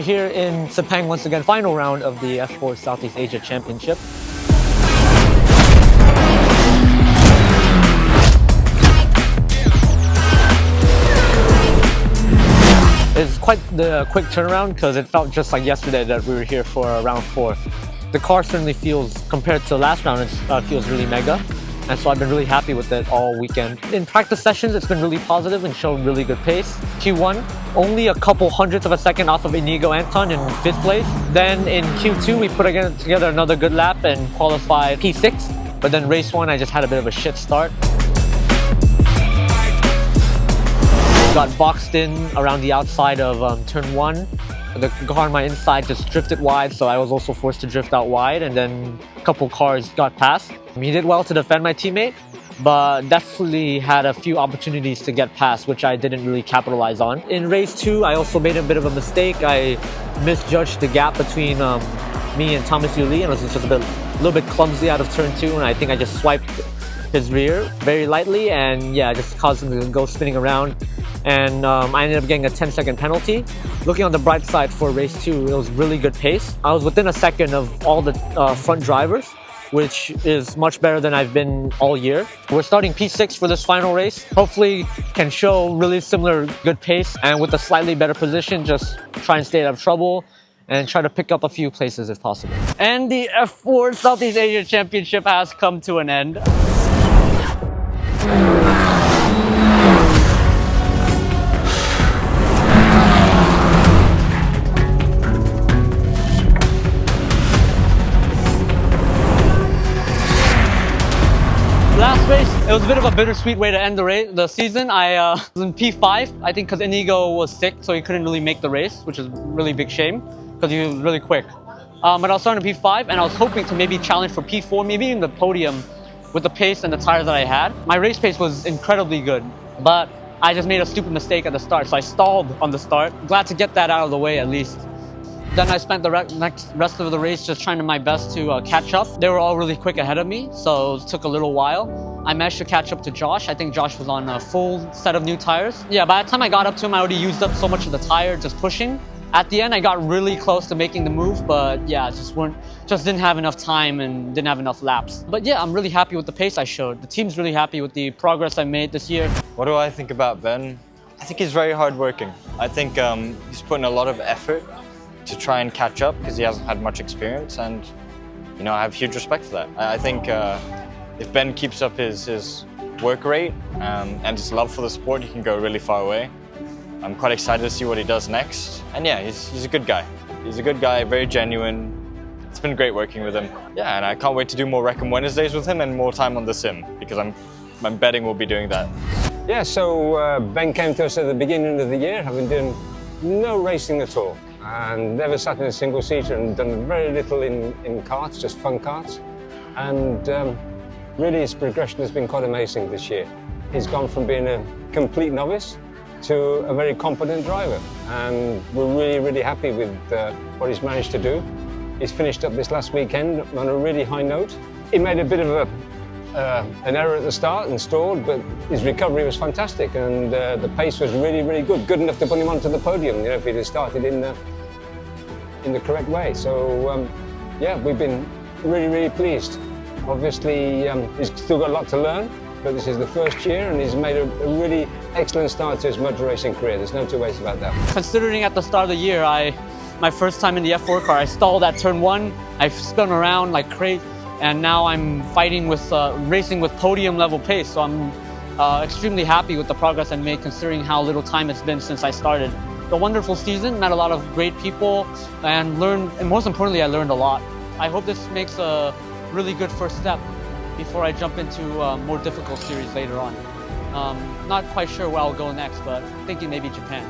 We're here in Sepang once again, final round of the F4 Southeast Asia Championship. It's quite the quick turnaround because it felt just like yesterday that we were here for round 4. The car certainly feels, compared to last round, it feels really mega. And so I've been really happy with it all weekend. In practice sessions, it's been really positive and shown really good pace. Q1, only a couple hundredths of a second off of Inigo Anton in 5th place. Then in Q2, we put together another good lap and qualified P6. But then race 1, I just had a bit of a shit start. Got boxed in around the outside of turn 1. The car on my inside just drifted wide, so I was also forced to drift out wide, and then a couple cars got past. He did well to defend my teammate, but definitely had a few opportunities to get past, which I didn't really capitalize on. In race 2, I also made a bit of a mistake. I misjudged the gap between me and Thomas Yuli, and was just a little bit clumsy out of turn 2, and I think I just swiped his rear very lightly, and yeah, just caused him to go spinning around. And I ended up getting a 10-second penalty. Looking on the bright side for race 2, it was really good pace. I was within a second of all the front drivers, which is much better than I've been all year. We're starting P6 for this final race. Hopefully can show really similar good pace, and with a slightly better position, just try and stay out of trouble and try to pick up a few places if possible. And the F4 Southeast Asia Championship has come to an end. Last race, it was a bit of a bittersweet way to end the season. I was in P5, I think because Inigo was sick, so he couldn't really make the race, which is a really big shame because he was really quick. But I was starting in P5, and I was hoping to maybe challenge for P4, maybe even the podium with the pace and the tires that I had. My race pace was incredibly good, but I just made a stupid mistake at the start, so I stalled on the start. Glad to get that out of the way at least. Then I spent the rest of the race just trying my best to catch up. They were all really quick ahead of me, so it took a little while. I managed to catch up to Josh. I think Josh was on a full set of new tires. Yeah, by the time I got up to him, I already used up so much of the tire just pushing. At the end, I got really close to making the move, but yeah, just didn't have enough time and didn't have enough laps. But yeah, I'm really happy with the pace I showed. The team's really happy with the progress I made this year. What do I think about Ben? I think he's very hardworking. I think he's putting a lot of effort to try and catch up because he hasn't had much experience, and you know, I have huge respect for that. I think if Ben keeps up his work rate and his love for the sport, he can go really far away. I'm quite excited to see what he does next. And yeah, he's a good guy. He's a good guy, very genuine. It's been great working with him. Yeah, and I can't wait to do more Rec Wednesdays with him and more time on the sim, because I'm betting we'll be doing that. Yeah, so Ben came to us at the beginning of the year, having done no racing at all, and never sat in a single seater and done very little in karts, just fun karts. And really his progression has been quite amazing this year. He's gone from being a complete novice to a very competent driver, and we're really, really happy with what he's managed to do. He's finished up this last weekend on a really high note. He made a bit of an error at the start and stalled, but his recovery was fantastic, and the pace was really, really good enough to put him onto the podium, you know, if he'd have started in the correct way. So yeah, we've been really, really pleased. Obviously, he's still got a lot to learn, but this is the first year, and he's made a really excellent start to his motor racing career. There's no two ways about that. Considering at the start of the year, my first time in the F4 car, I stalled at turn 1, I spun around like crazy, and now I'm fighting with, racing with podium level pace. So I'm extremely happy with the progress I made considering how little time it's been since I started. A wonderful season, met a lot of great people, and most importantly, I learned a lot. I hope this makes a really good first step before I jump into more difficult series later on. Not quite sure where I'll go next, but thinking maybe Japan.